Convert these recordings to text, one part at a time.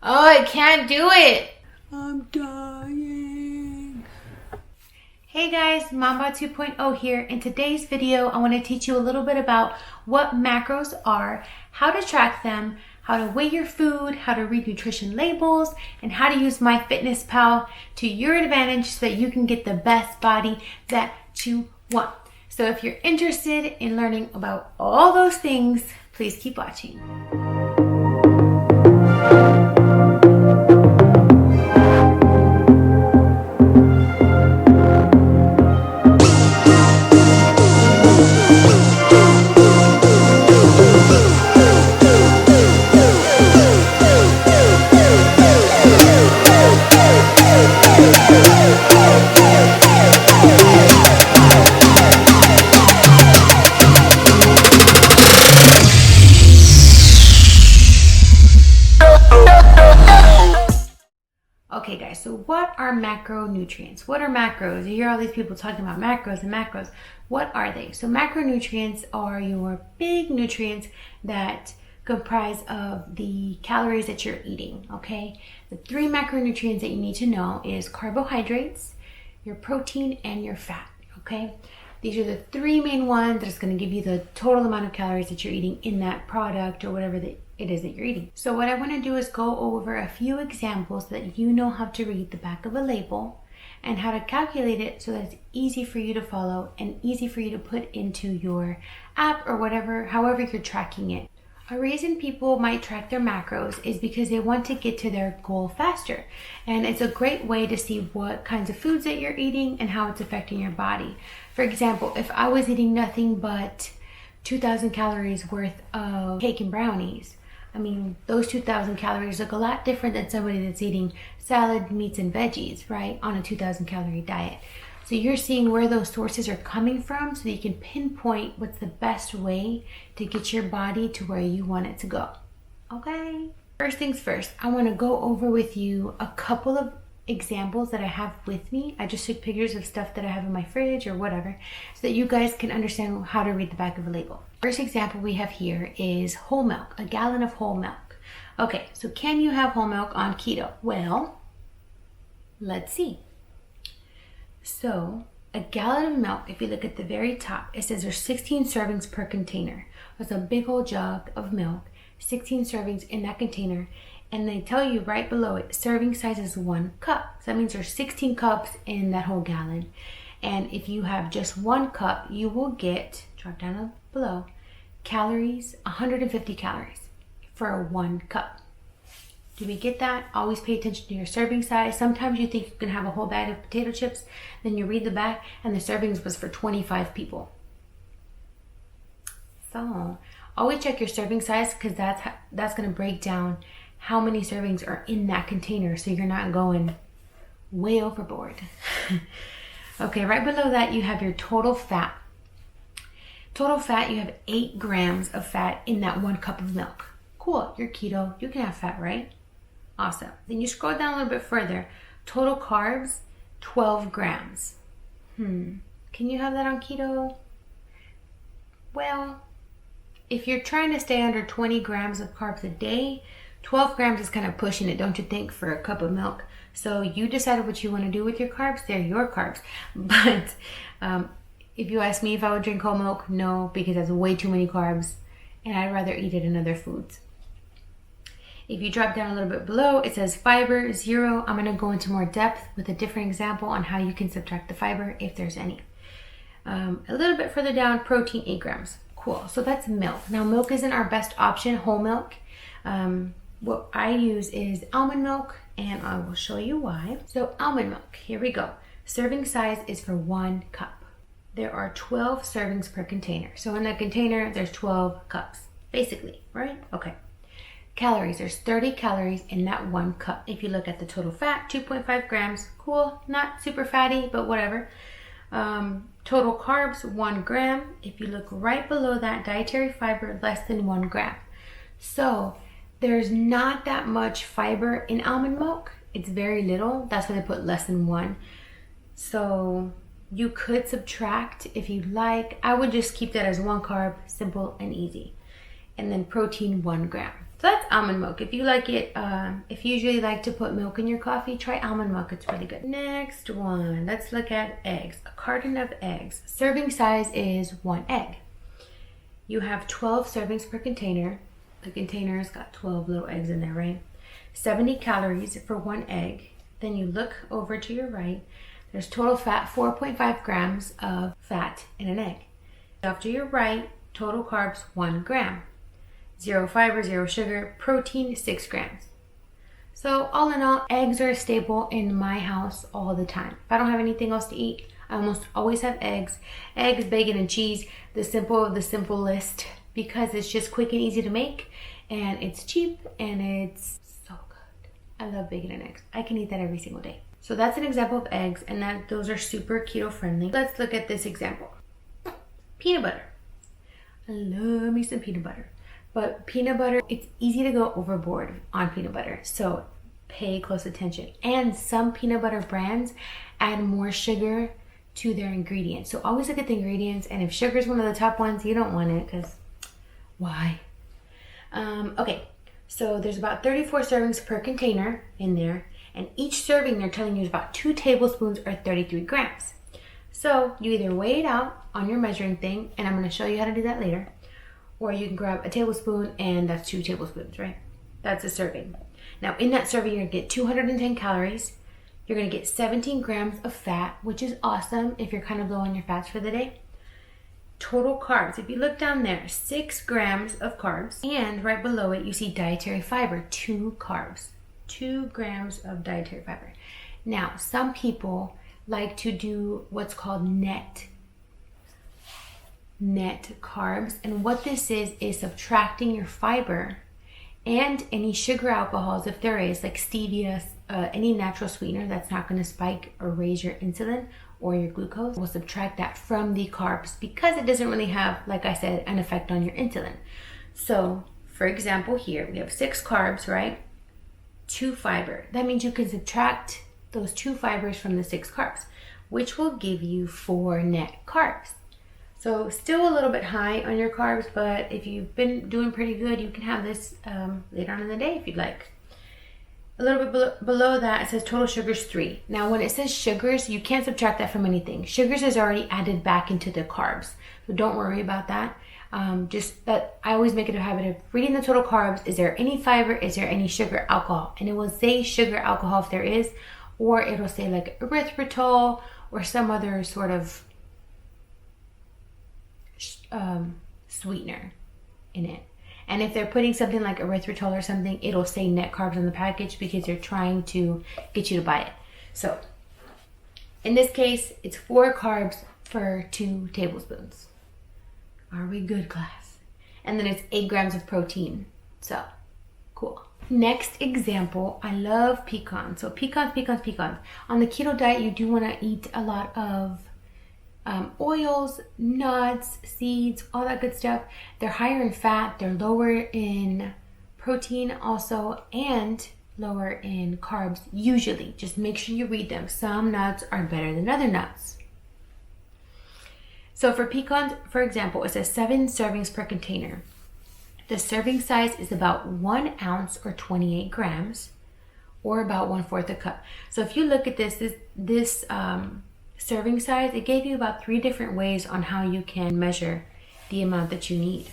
Oh, I can't do it. I'm dying. Hey guys, Mamba 2.0 here. In today's video, I want to teach you a little bit about what macros are, how to track them, how to weigh your food, how to read nutrition labels, and how to use Myfitnesspal to your advantage so that you can get the best body that you want. So if you're interested in learning about all those things, please keep watching. Okay guys, so what are macronutrients? What are macros? You hear all these people talking about macros and macros. What are they? So macronutrients are your big nutrients that comprise of the calories that you're eating, okay? The three macronutrients that you need to know is carbohydrates, your protein, and your fat, okay? These are the three main ones that's going to give you the total amount of calories that you're eating in that product or whatever it is that you're eating. So what I want to do is go over a few examples so that you know how to read the back of a label and how to calculate it so that it's easy for you to follow and easy for you to put into your app or whatever, however you're tracking it. A reason people might track their macros is because they want to get to their goal faster. And it's a great way to see what kinds of foods that you're eating and how it's affecting your body. For example, if I was eating nothing but 2,000 calories worth of cake and brownies, I mean, those 2,000 calories look a lot different than somebody that's eating salad, meats, and veggies, right, on a 2,000 calorie diet. So you're seeing where those sources are coming from so that you can pinpoint what's the best way to get your body to where you want it to go, okay? First things first, I want to go over with you a couple of examples that I have with me. I just took pictures of stuff that I have in my fridge or whatever so that you guys can understand how to read the back of a label. First example we have here is whole milk, a gallon of whole milk. Okay, so can you have whole milk on keto? Well, let's see. So a gallon of milk, if you look at the very top, it says there's 16 servings per container. That's a big old jug of milk, 16 servings in that container. And they tell you right below it, serving size is 1 cup. So that means there's 16 cups in that whole gallon. And if you have just 1 cup, you will get, drop down below, calories, 150 calories for 1 cup. Do we get that? Always pay attention to your serving size. Sometimes you think you can have a whole bag of potato chips, then you read the back and the servings was for 25 people. So always check your serving size because that's going to break down how many servings are in that container so you're not going way overboard. Okay, right below that you have your total fat. Total fat, you have 8 grams of fat in that 1 cup of milk. Cool, you're keto, you can have fat, right? Awesome. Then you scroll down a little bit further. Total carbs, 12 grams. Can you have that on keto? Well, if you're trying to stay under 20 grams of carbs a day, 12 grams is kind of pushing it, don't you think, for a cup of milk? So you decided what you want to do with your carbs, they're your carbs. But if you ask me if I would drink whole milk, no, because that's way too many carbs and I'd rather eat it in other foods. If you drop down a little bit below, it says fiber, 0. I'm going to go into more depth with a different example on how you can subtract the fiber if there's any. A little bit further down, protein, 8 grams. Cool, so that's milk. Now milk isn't our best option, whole milk. What I use is almond milk, and I will show you why. So almond milk, here we go. Serving size is for 1 cup. There are 12 servings per container. So in that container, there's 12 cups, basically, right? Okay. Calories, there's 30 calories in that 1 cup. If you look at the total fat, 2.5 grams. Cool, not super fatty, but whatever. Total carbs, 1 gram. If you look right below that, dietary fiber, less than 1 gram. So there's not that much fiber in almond milk. It's very little. That's why they put less than 1. So you could subtract if you like. I would just keep that as 1 carb, simple and easy. And then protein, 1 gram. So that's almond milk. If you like it, if you usually like to put milk in your coffee, try almond milk. It's really good. Next one, let's look at eggs. A carton of eggs. Serving size is 1 egg. You have 12 servings per container. The container's got 12 little eggs in there, right? 70 calories for 1 egg. Then you look over to your right. There's total fat, 4.5 grams of fat in an egg. Off to your right, total carbs, 1 gram. 0 fiber, 0 sugar, protein, 6 grams. So all in all, eggs are a staple in my house all the time. If I don't have anything else to eat, I almost always have eggs. Eggs, bacon, and cheese, the simple of the simplest, because it's just quick and easy to make, and it's cheap, and it's so good. I love bacon and eggs. I can eat that every single day. So that's an example of eggs, and those are super keto friendly. Let's look at this example. Peanut butter. I love me some peanut butter. But peanut butter, it's easy to go overboard on peanut butter. So pay close attention. And some peanut butter brands add more sugar to their ingredients. So always look at the ingredients. And if sugar is one of the top ones, you don't want it because why? Okay, so there's about 34 servings per container in there. And each serving they're telling you is about 2 tablespoons or 33 grams. So you either weigh it out on your measuring thing, and I'm going to show you how to do that later. Or you can grab a tablespoon, and that's 2 tablespoons, right? That's a serving. Now, in that serving, you're going to get 210 calories. You're going to get 17 grams of fat, which is awesome if you're kind of low on your fats for the day. Total carbs, if you look down there, 6 grams of carbs. And right below it, you see dietary fiber, 2 carbs. 2 grams of dietary fiber. Now, some people like to do what's called net carbs, and what this is subtracting your fiber and any sugar alcohols, if there is, like stevia, any natural sweetener that's not going to spike or raise your insulin or your glucose. We'll subtract that from the carbs because it doesn't really have, like I said, an effect on your insulin. So for example, here we have 6 carbs, right? 2 fiber. That means you can subtract those 2 fibers from the 6 carbs, which will give you 4 net carbs. So still a little bit high on your carbs, but if you've been doing pretty good, you can have this later on in the day if you'd like. A little bit below that, it says total sugars 3. Now when it says sugars, you can't subtract that from anything. Sugars is already added back into the carbs, so don't worry about that. Just that I always make it a habit of reading the total carbs. Is there any fiber? Is there any sugar, alcohol? And it will say sugar, alcohol if there is, or it'll say like erythritol or some other sort of sweetener in it. And if they're putting something like erythritol or something, it'll say net carbs on the package because they're trying to get you to buy it. So in this case, it's 4 carbs for 2 tablespoons. Are we good, class? And then it's 8 grams of protein. So cool. Next example, I love pecans. So pecans. On the keto diet, you do want to eat a lot of oils, nuts, seeds, all that good stuff. They're higher in fat, they're lower in protein also, and lower in carbs usually. Just make sure you read them. Some nuts are better than other nuts. So for pecans, for example, it says 7 servings per container. The serving size is about 1 ounce or 28 grams, or about 1/4 a cup. So if you look at this serving size, it gave you about 3 different ways on how you can measure the amount that you need.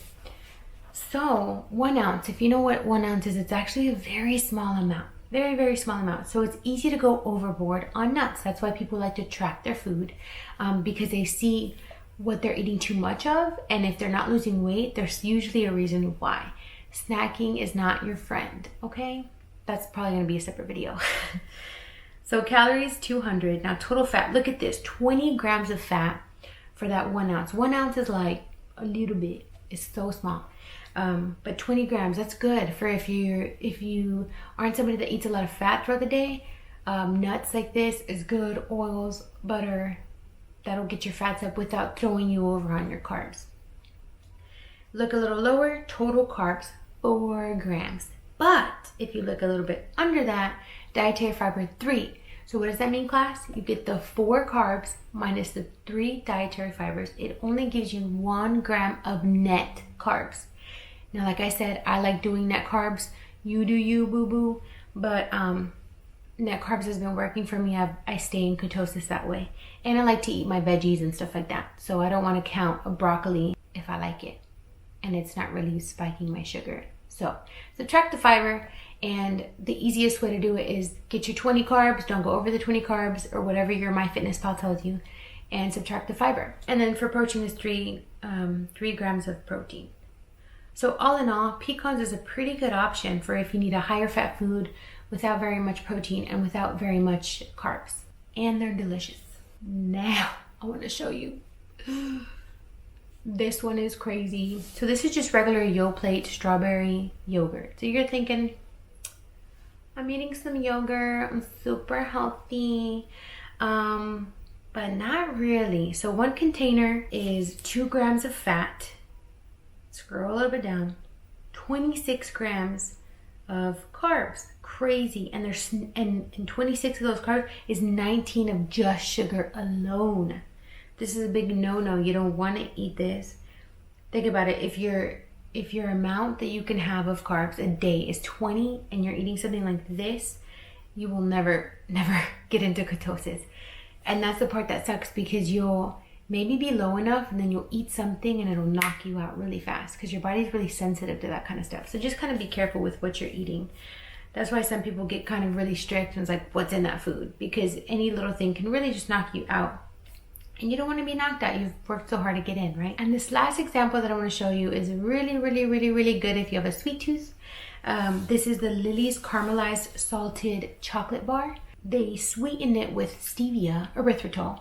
So 1 ounce, if you know what 1 ounce is, it's actually a very small amount. Very, very small amount. So it's easy to go overboard on nuts. That's why people like to track their food, because they see what they're eating too much of, and if they're not losing weight, there's usually a reason why. Snacking is not your friend, okay? That's probably gonna be a separate video. So calories, 200. Now total fat, look at this, 20 grams of fat for that 1 ounce. 1 ounce is like a little bit, it's so small. But 20 grams, that's good for if you aren't somebody that eats a lot of fat throughout the day. Nuts like this is good, oils, butter, that'll get your fats up without throwing you over on your carbs. Look a little lower, total carbs, 4 grams. But if you look a little bit under that, dietary fiber, 3. So what does that mean, class? You get the 4 carbs minus the 3 dietary fibers. It only gives you 1 gram of net carbs. Now, like I said, I like doing net carbs. You do you, boo-boo. But net carbs has been working for me. I stay in ketosis that way. And I like to eat my veggies and stuff like that. So I don't want to count a broccoli if I like it. And it's not really spiking my sugar. So subtract the fiber. And the easiest way to do it is get your 20 carbs. Don't go over the 20 carbs or whatever your Myfitnesspal tells you. And subtract the fiber. And then for protein is 3 grams of protein. So all in all, pecans is a pretty good option for if you need a higher fat food without very much protein and without very much carbs. And they're delicious. Now, I want to show you. This one is crazy. So this is just regular Yoplait strawberry yogurt. So you're thinking, I'm eating some yogurt, I'm super healthy. But not really. So one container is 2 grams of fat. Scroll a little bit down. 26 grams of carbs. Crazy. And there's and 26 of those carbs is 19 of just sugar alone. This is a big no-no. You don't want to eat this. Think about it. If your amount that you can have of carbs a day is 20 and you're eating something like this, you will never get into ketosis. And that's the part that sucks, because you'll maybe be low enough and then you'll eat something and it'll knock you out really fast because your body's really sensitive to that kind of stuff. So just kind of be careful with what you're eating. That's why some people get kind of really strict and it's like, what's in that food? Because any little thing can really just knock you out. And you don't want to be knocked out. You've worked so hard to get in, right? And this last example that I want to show you is really good if you have a sweet tooth. This is the Lily's Caramelized Salted Chocolate Bar. They sweeten it with stevia, erythritol,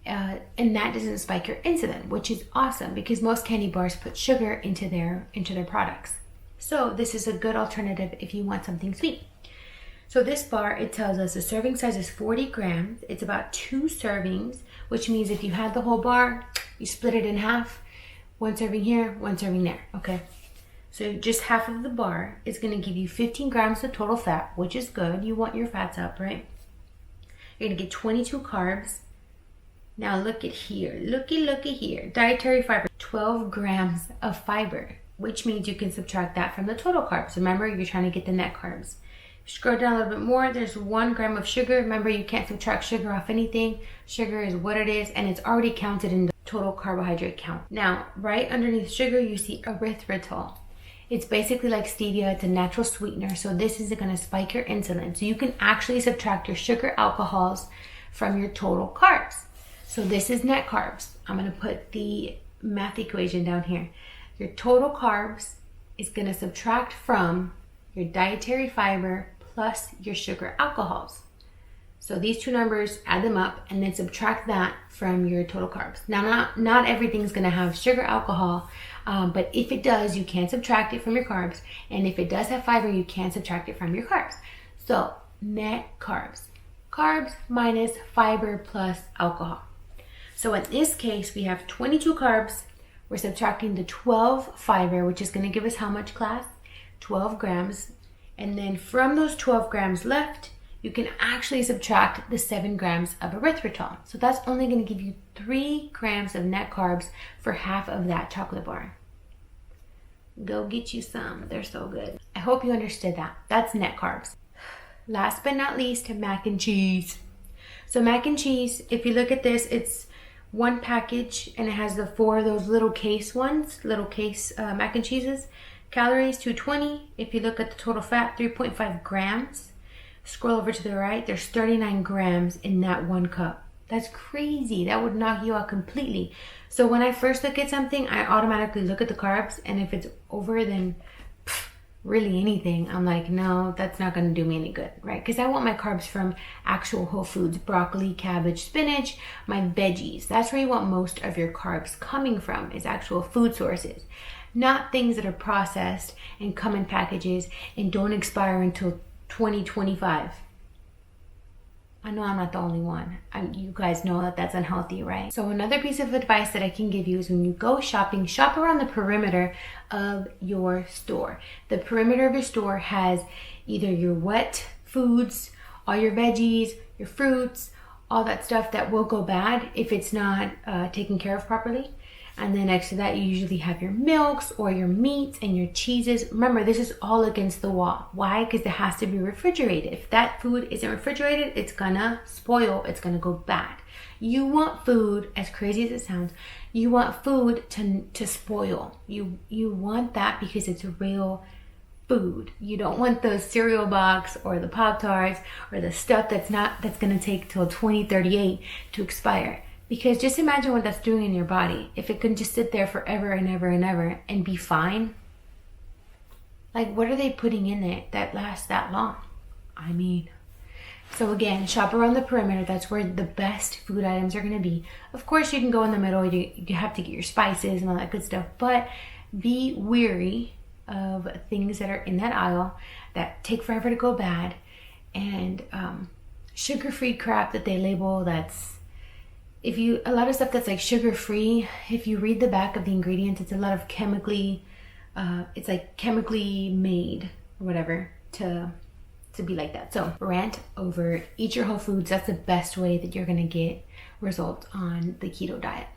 and that doesn't spike your insulin, which is awesome because most candy bars put sugar into their products. So this is a good alternative if you want something sweet. So this bar, it tells us the serving size is 40 grams. It's about 2 servings, which means if you had the whole bar, you split it in half. 1 serving here, 1 serving there, okay? So just half of the bar is going to give you 15 grams of total fat, which is good. You want your fats up, right? You're going to get 22 carbs. Now look at here. Looky here. Dietary fiber, 12 grams of fiber, which means you can subtract that from the total carbs. Remember, you're trying to get the net carbs. Scroll down a little bit more. There's 1 gram of sugar. Remember, you can't subtract sugar off anything. Sugar is what it is, and it's already counted in the total carbohydrate count. Now, right underneath sugar, you see erythritol. It's basically like stevia. It's a natural sweetener. So this is going to spike your insulin. So you can actually subtract your sugar alcohols from your total carbs. So this is net carbs. I'm going to put the math equation down here. Your total carbs is going to subtract from your dietary fiber plus your sugar alcohols. So these two numbers, add them up and then subtract that from your total carbs. Now, not everything's going to have sugar alcohol, but if it does, you can subtract it from your carbs. And if it does have fiber, you can subtract it from your carbs. So net carbs. Carbs minus fiber plus alcohol. So in this case, we have 22 carbs. We're subtracting the 12 fiber, which is going to give us how much, class? 12 grams. And then from those 12 grams left, you can actually subtract the 7 grams of erythritol. So that's only going to give you 3 grams of net carbs for half of that chocolate bar. Go get you some. They're so good. I hope you understood that. That's net carbs. Last but not least, mac and cheese. So mac and cheese, if you look at this, it's 1 package and it has the 4 of those little case ones, little case mac and cheeses. Calories 220. If you look at the total fat, 3.5 grams. Scroll over to the right, there's 39 grams in that 1 cup. That's crazy. That would knock you out completely. So when I first look at something, I automatically look at the carbs, and if it's over then really anything, I'm like, no, that's not going to do me any good, right? Because I want my carbs from actual whole foods, broccoli, cabbage, spinach, my veggies. That's where you want most of your carbs coming from, is actual food sources. Not things that are processed and come in packages and don't expire until 2025. I know I'm not the only one. You guys know that that's unhealthy, right? So another piece of advice that I can give you is when you go shopping, shop around the perimeter of your store. The perimeter of your store has either your wet foods, all your veggies, your fruits, all that stuff that will go bad if it's not taken care of properly. And then next to that, you usually have your milks or your meats and your cheeses. Remember, this is all against the wall. Why? Because it has to be refrigerated. If that food isn't refrigerated, it's gonna spoil. It's gonna go bad. You want food, as crazy as it sounds, you want food to spoil. You want that because it's real food. You don't want the cereal box or the Pop-Tarts or the stuff that's gonna take till 2038 to expire. Because just imagine what that's doing in your body. If it can just sit there forever and ever and ever and be fine. Like, what are they putting in it that lasts that long? I mean, so again, shop around the perimeter. That's where the best food items are gonna be. Of course, you can go in the middle. You have to get your spices and all that good stuff. But be weary of things that are in that aisle that take forever to go bad. And sugar-free crap that they label that's... a lot of stuff that's like sugar-free, if you read the back of the ingredients, it's a lot of chemically made or whatever to be like that. So Rant over eat your whole foods. That's the best way that you're gonna get results on the keto diet.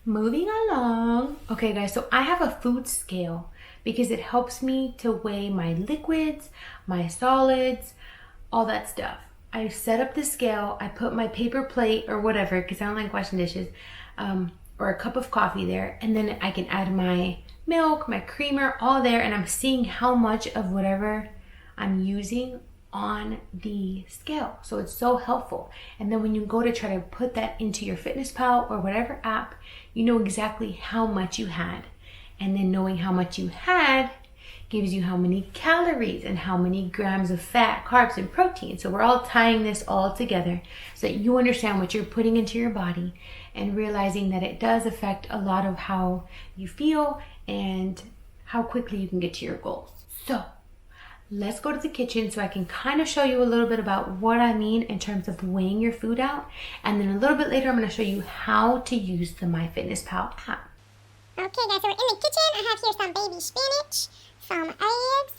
Moving along. Okay guys, so I have a food scale because it helps me to weigh my liquids, my solids, all that stuff. I set up the scale, I put my paper plate or whatever, because I don't like washing dishes, or a cup of coffee there, and then I can add my milk, my creamer, all there, and I'm seeing how much of whatever I'm using on the scale. So it's so helpful. And then when you go to try to put that into your Myfitnesspal or whatever app, you know exactly how much you had. And then knowing how much you had gives you how many calories and how many grams of fat, carbs, and protein. So we're all tying this all together so that you understand what you're putting into your body and realizing that it does affect a lot of how you feel and how quickly you can get to your goals. So let's go to the kitchen so I can kind of show you a little bit about what I mean in terms of weighing your food out. And then a little bit later, I'm going to show you how to use the Myfitnesspal app. Okay guys, so we're in the kitchen. I have here some baby spinach, some eggs,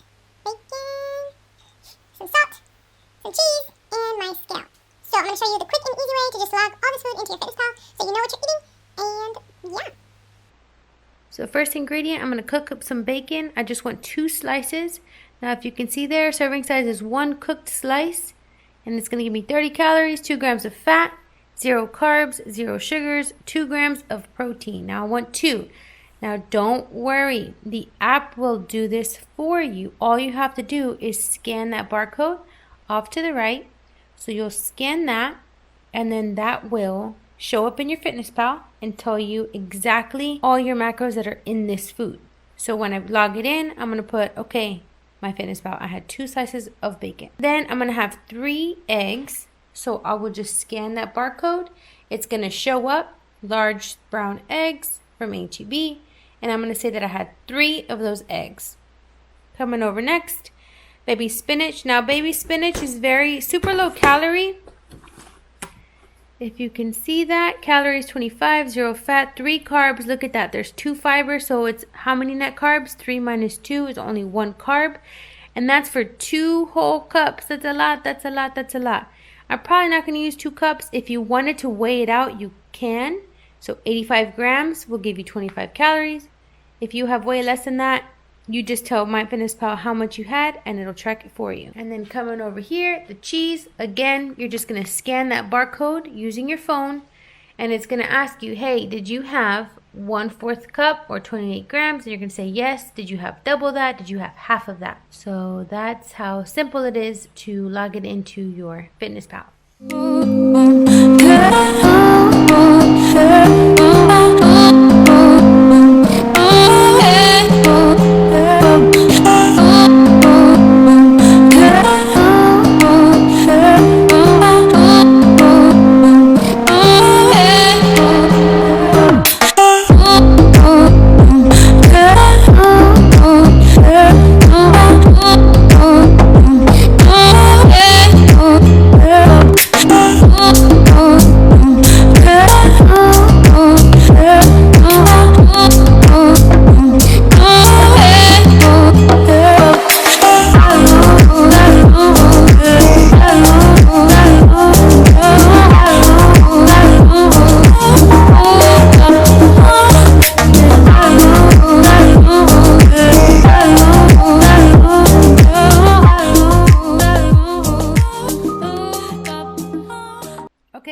bacon, some salt, some cheese, and my scale. So I'm going to show you the quick and easy way to just log all this food into your Myfitnesspal so you know what you're eating, and yeah. So first ingredient, I'm going to cook up some bacon. I just want 2 slices. Now if you can see there, serving size is 1 cooked slice, and it's going to give me 30 calories, 2 grams of fat, 0 carbs, 0 sugars, 2 grams of protein. Now I want 2. Now don't worry, the app will do this for you. All you have to do is scan that barcode off to the right. So you'll scan that, and then that will show up in your Myfitnesspal and tell you exactly all your macros that are in this food. So when I log it in, I'm going to put, okay, Myfitnesspal, I had 2 slices of bacon. Then I'm going to have 3 eggs. So I will just scan that barcode. It's going to show up large brown eggs from H-E-B. And I'm going to say that I had 3 of those eggs. Coming over next, baby spinach. Now baby spinach is super low calorie. If you can see that, calories 25, 0 fat, 3 carbs. Look at that. There's 2 fibers. So it's how many net carbs? 3 minus 2 is only 1 carb. And that's for 2 whole cups. That's a lot. That's a lot. That's a lot. I'm probably not going to use 2 cups. If you wanted to weigh it out, you can. So 85 grams will give you 25 calories. If you have way less than that, you just tell Myfitnesspal how much you had and it'll track it for you. And then coming over here, the cheese, again, you're just going to scan that barcode using your phone, and it's going to ask you, hey, did you have 1/4 cup or 28 grams? And you're going to say yes. Did you have double that? Did you have half of that? So that's how simple it is to log it into your Myfitnesspal.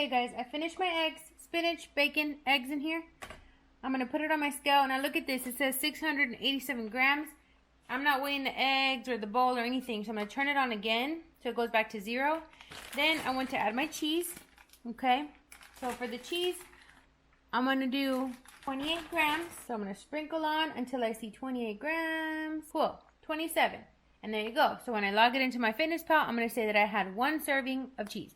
Okay guys, I finished my eggs, spinach, bacon, eggs in here. I'm going to put it on my scale, and I look at this. It says 687 grams. I'm not weighing the eggs or the bowl or anything, so I'm going to turn it on again so it goes back to 0. Then I want to add my cheese. Okay, so for the cheese, I'm going to do 28 grams. So I'm going to sprinkle on until I see 28 grams. Cool, 27. And there you go. So when I log it into Myfitnesspal, I'm going to say that I had 1 serving of cheese.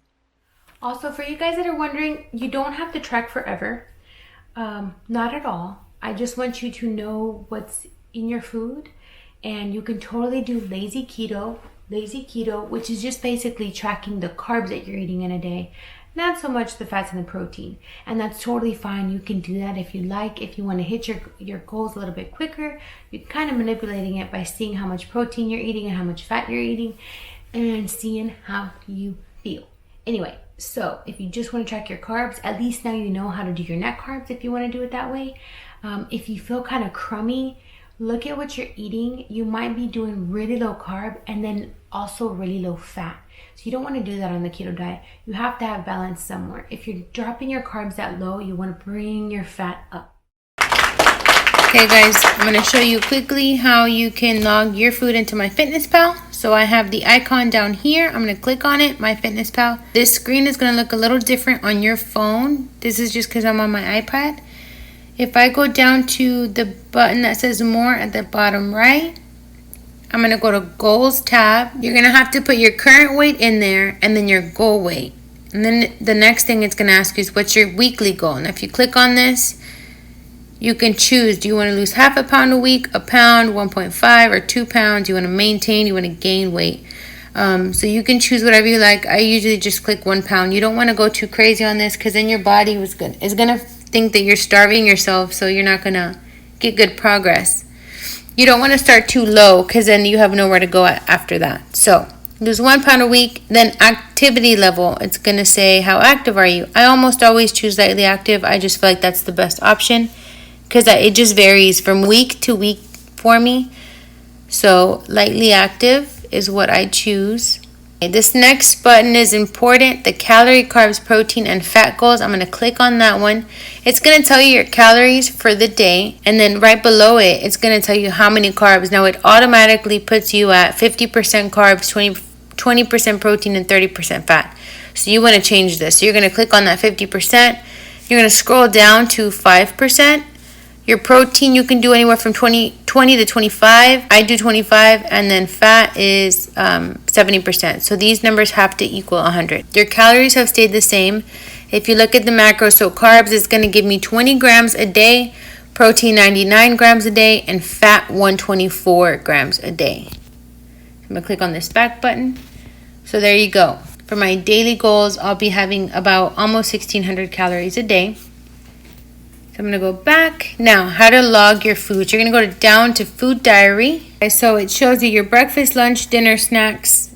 Also, for you guys that are wondering, you don't have to track forever. Not at all. I just want you to know what's in your food, and you can totally do lazy keto, which is just basically tracking the carbs that you're eating in a day, not so much the fats and the protein. And that's totally fine. You can do that if you like. If you want to hit your goals a little bit quicker, you're kind of manipulating it by seeing how much protein you're eating and how much fat you're eating and seeing how you feel. Anyway, so if you just want to track your carbs, at least now you know how to do your net carbs if you want to do it that way. If you feel kind of crummy, look at what you're eating. You might be doing really low carb and then also really low fat. So you don't want to do that on the keto diet. You have to have balance somewhere. If you're dropping your carbs that low, you want to bring your fat up. Okay guys, I'm going to show you quickly how you can log your food into Myfitnesspal. So I have the icon down here. I'm going to click on it, Myfitnesspal. This screen is going to look a little different on your phone. This is just because I'm on my iPad. If I go down to the button that says more at the bottom right, I'm going to go to Goals tab. You're going to have to put your current weight in there and then your goal weight. And then the next thing it's going to ask you is what's your weekly goal. And if you click on this, you can choose. Do you want to lose half a pound a week, a pound, 1.5, or 2 pounds? You want to maintain, you want to gain weight. So you can choose whatever you like. I usually just click 1 pound. You don't want to go too crazy on this because then your body is going to think that you're starving yourself, so you're not going to get good progress. You don't want to start too low because then you have nowhere to go after that. So lose 1 pound a week. Then activity level, it's going to say how active are you. I almost always choose lightly active. I just feel like that's the best option because it just varies from week to week for me. So lightly active is what I choose. Okay, this next button is important, the calorie, carbs, protein, and fat goals. I'm going to click on that one. It's going to tell you your calories for the day, and then right below it, it's going to tell you how many carbs. Now it automatically puts you at 50% carbs, 20% protein, and 30% fat. So you want to change this. So you're going to click on that 50%. You're going to scroll down to 5%. Your protein, you can do anywhere from 20 to 25. I do 25, and then fat is 70%. So these numbers have to equal 100. Your calories have stayed the same. If you look at the macros, so carbs is going to give me 20 grams a day, protein 99 grams a day, and fat 124 grams a day. I'm going to click on this back button. So there you go. For my daily goals, I'll be having about almost 1,600 calories a day. So I'm going to go back. Now, how to log your foods. You're going to go down to food diary. Okay, so it shows you your breakfast, lunch, dinner, snacks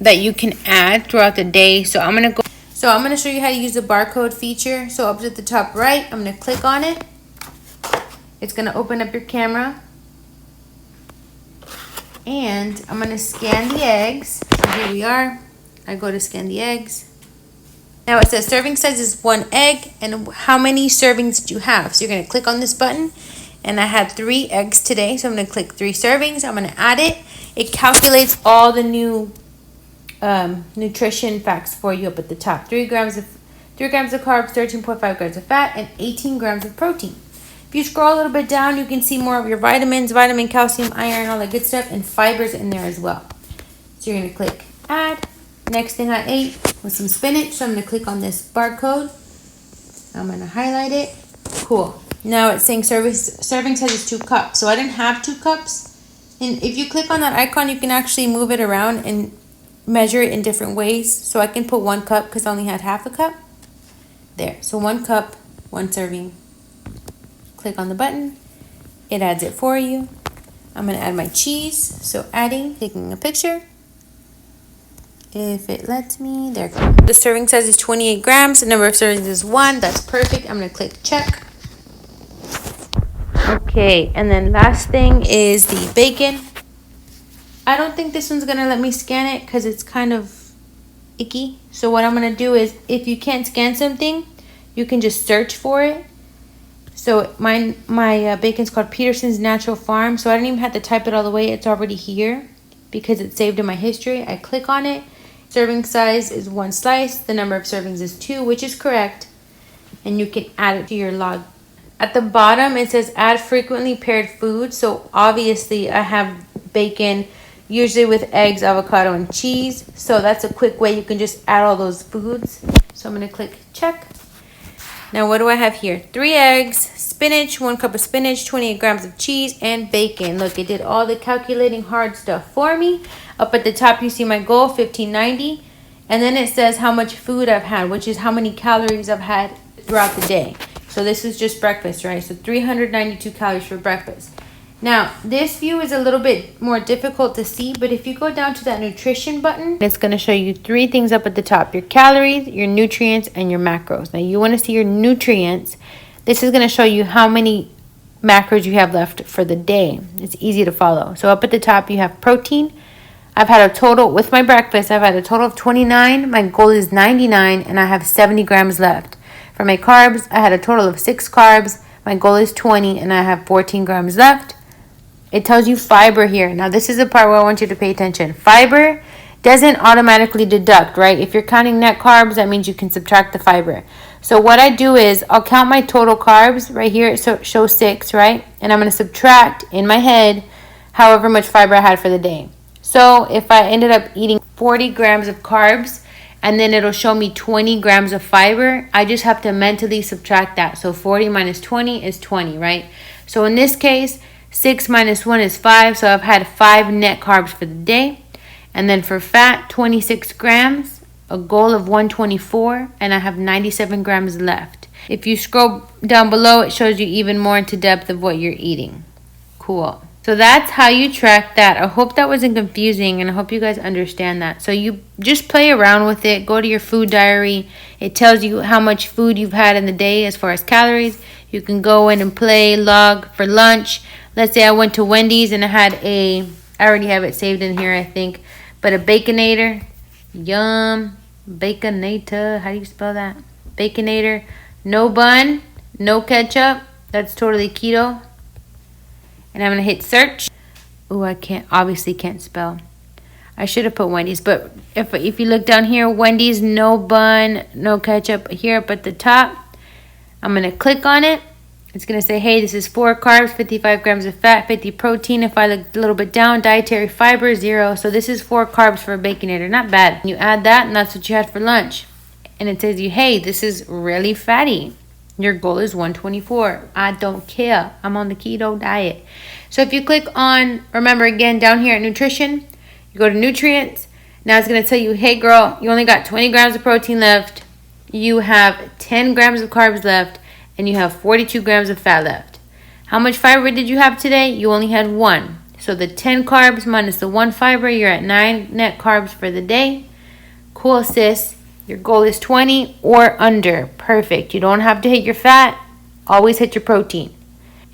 that you can add throughout the day. So I'm going to show you how to use the barcode feature. So up at the top right, I'm going to click on it. It's going to open up your camera. And I'm going to scan the eggs. So here we are. I go to scan the eggs. Now it says serving size is 1 egg, and how many servings do you have? So you're going to click on this button, and I had 3 eggs today, so I'm going to click 3 servings. I'm going to add it. It calculates all the new nutrition facts for you up at the top. 3 grams of carbs, 13.5 grams of fat, and 18 grams of protein. If you scroll a little bit down, you can see more of your vitamins, vitamin, calcium, iron, all that good stuff, and fibers in there as well. So you're going to click add. Next thing I ate was some spinach, so I'm going to click on this barcode. I'm going to highlight it. Cool. Now it's saying serving size is 2 cups. So I didn't have 2 cups. And if you click on that icon, you can actually move it around and measure it in different ways. So I can put 1 cup because I only had half a cup. There. So 1 cup, 1 serving. Click on the button. It adds it for you. I'm going to add my cheese. So adding, taking a picture. If it lets me, there. The serving size is 28 grams. The number of servings is 1. That's perfect. I'm going to click check. Okay, and then last thing is the bacon. I don't think this one's going to let me scan it because it's kind of icky. So what I'm going to do is, if you can't scan something, you can just search for it. So my bacon's called Peterson's Natural Farm. So I don't even have to type it all the way. It's already here because it's saved in my history. I click on it. Serving size is 1 slice. The number of servings is 2, which is correct. And you can add it to your log. At the bottom, it says add frequently paired food. So obviously I have bacon, usually with eggs, avocado, and cheese. So that's a quick way you can just add all those foods. So I'm going to click check. Now what do I have here? 3 eggs, spinach, 1 cup of spinach, 28 grams of cheese, and bacon. Look, it did all the calculating hard stuff for me. Up at the top, you see my goal, 1590. And then it says how much food I've had, which is how many calories I've had throughout the day. So this is just breakfast, right? So 392 calories for breakfast. Now, this view is a little bit more difficult to see, but if you go down to that nutrition button, it's going to show you 3 things up at the top: your calories, your nutrients, and your macros. Now, you want to see your nutrients. This is going to show you how many macros you have left for the day. It's easy to follow. So up at the top, you have protein. I've had a total, with my breakfast, I've had a total of 29. My goal is 99, and I have 70 grams left. For my carbs, I had a total of 6 carbs. My goal is 20, and I have 14 grams left. It tells you fiber here. Now, this is the part where I want you to pay attention. Fiber doesn't automatically deduct, right? If you're counting net carbs, that means you can subtract the fiber. So what I do is I'll count my total carbs. Right here, it shows 6, right? And I'm going to subtract in my head however much fiber I had for the day. So if I ended up eating 40 grams of carbs, and then it'll show me 20 grams of fiber, I just have to mentally subtract that. So 40 minus 20 is 20, right? So in this case, 6 minus 1 is 5, so I've had 5 net carbs for the day. And then for fat, 26 grams, a goal of 124, and I have 97 grams left. If you scroll down below, it shows you even more into depth of what you're eating. Cool. So that's how you track that. I hope that wasn't confusing, and I hope you guys understand that. So you just play around with it. Go to your food diary. It tells you how much food you've had in the day as far as calories. You can go in and play, log for lunch. Let's say I went to Wendy's and I had I already have it saved in here, I think, but a Baconator. Yum. Baconator. How do you spell that? Baconator. No bun, no ketchup. That's totally keto. And I'm going to hit search. Oh, I obviously can't spell. I should have put Wendy's, but if you look down here, Wendy's, no bun, no ketchup. Here up at the top, I'm going to click on it. It's going to say, hey, this is 4 carbs, 55 grams of fat, 50 protein. If I look a little bit down, dietary fiber, 0. So this is 4 carbs for a Baconator. Not bad. You add that, and that's what you had for lunch. And it says you, hey, this is really fatty. Your goal is 124. I don't care. I'm on the keto diet. So if you click on, remember again, down here at nutrition, you go to nutrients. Now it's going to tell you, hey, girl, you only got 20 grams of protein left. You have 10 grams of carbs left. And you have 42 grams of fat left. How much fiber did you have today? You only had 1. So the 10 carbs minus the 1 fiber, you're at 9 net carbs for the day. Cool, sis. Your goal is 20 or under. Perfect. You don't have to hit your fat. Always hit your protein.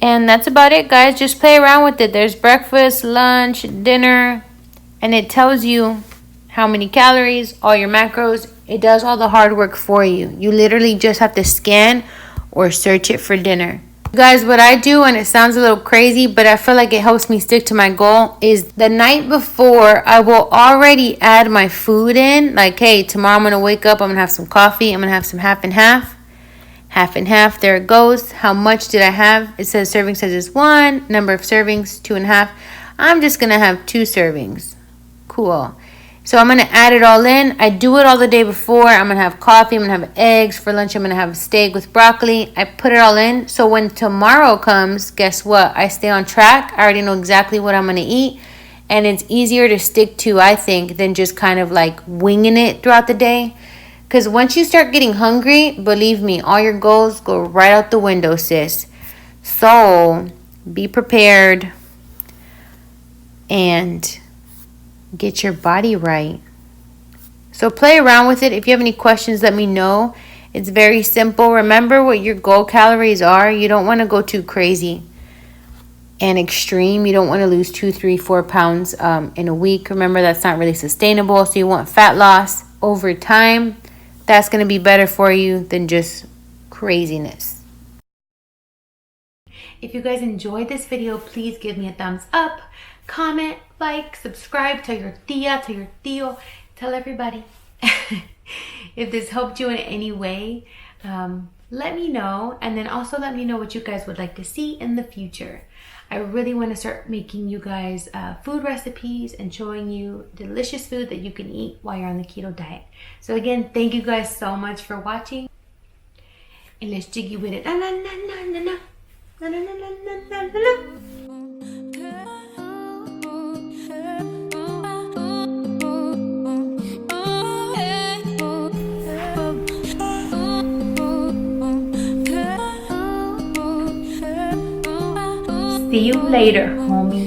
And that's about it, guys. Just play around with it. There's breakfast, lunch, dinner. And it tells you how many calories, all your macros. It does all the hard work for you. You literally just have to scan or search it for dinner. Guys, what I do, and it sounds a little crazy, but I feel like it helps me stick to my goal, is the night before, I will already add my food in. Like, hey, tomorrow I'm going to wake up, I'm going to have some coffee, I'm going to have some half and half. Half and half, there it goes. How much did I have? It says serving size is 1, number of servings, 2.5. I'm just going to have 2 servings. Cool. So I'm going to add it all in. I do it all the day before. I'm going to have coffee. I'm going to have eggs. For lunch, I'm going to have a steak with broccoli. I put it all in. So when tomorrow comes, guess what? I stay on track. I already know exactly what I'm going to eat. And it's easier to stick to, I think, than just kind of like winging it throughout the day. Because once you start getting hungry, believe me, all your goals go right out the window, sis. So be prepared and get your body right. So play around with it. If you have any questions, let me know. It's very simple. Remember what your goal calories are. You don't want to go too crazy and extreme. You don't want to lose 2, 3, 4 pounds in a week. Remember, that's not really sustainable. So you want fat loss over time, that's going to be better for you than just craziness. If you guys enjoyed this video, please give me a thumbs up, comment, like, subscribe, tell your tia, tell your tío, tell everybody. If this helped you in any way, let me know, and then also let me know what you guys would like to see in the future. I really want to start making you guys food recipes and showing you delicious food that you can eat while you're on the keto diet. So again, thank you guys so much for watching, and let's jiggy with it. Na, na, na, na, na, na. Na, na, na, na, na, na, na. See you later, homie.